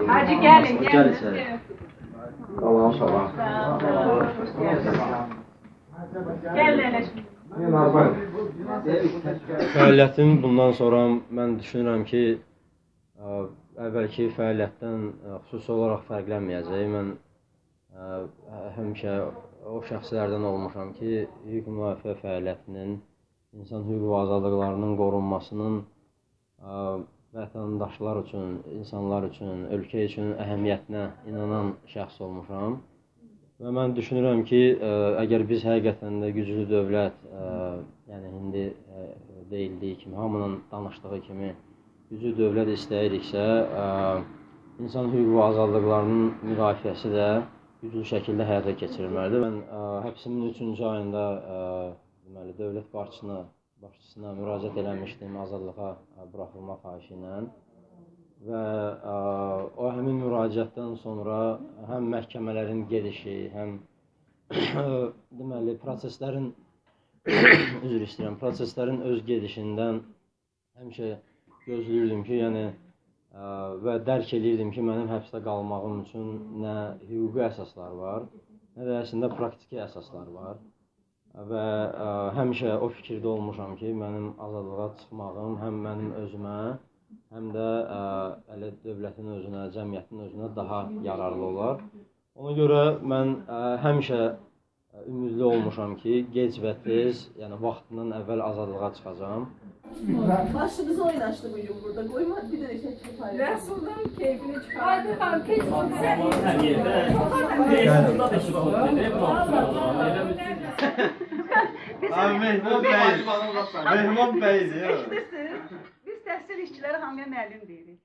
Hacı gelin, gelin. Allah'ım sabah. Gəlin elə. Fəaliyyətim bundan sonra mən düşünürəm ki, əvvəlki fəaliyyətdən xüsusi olaraq fərqlənməyəcək. Mən həmişə o şəxslərdən olmuşam ki, hüquq müdafiə fəaliyyətinin, insan hüquq və azadlıqlarının qorunmasının vətəndaşlar üçün, insanlar üçün, ölkə üçün əhəmiyyətinə inanan şəxs olmuşam. Və mən düşünürəm ki, əgər biz həqiqətən də güclü dövlət, yəni indi deyildiyi kimi, hamının danışdığı kimi güclü dövlət istəyiriksə, insan hüquq və azadlıqlarının müdafiəsi də güclü şəkildə həyata keçirilməlidir. Mən həbsimin 3-cü ayında dövlət başçısına müraciət eləmişdim azadlığa buraxılma xahişi ilə. Və o həmin müraciətdən sonra həm məhkəmələrin gedişi, həm deməli proseslərin öz gedişindən həmişə gözləyirdim ki, yəni və dərk edirdim ki, mənim həbsdə qalmağım üçün nə hüquqi əsaslar var, nə də əslində praktiki əsaslar var. Və həmişə o fikirdə olmuşam ki, mənim azadlığa çıxmağım həm mənim özümə, həm də elə dövlətin özünə, cəmiyyətin özünə daha yararlı olar. Ona görə mən həmişə ümidli olmuşam ki, gec və tez, yəni vaxtından əvvəl azadlığa çıxacağam. Başımızı oynaşdı bugün burada. Qoymadı bir dənə şəkil paylaşdı. Rəsuldan keyfini çıxardı. Haydi, tez Mehman Bey'dir. Biz təhsil işçiləri hamıya müəllim deyirik.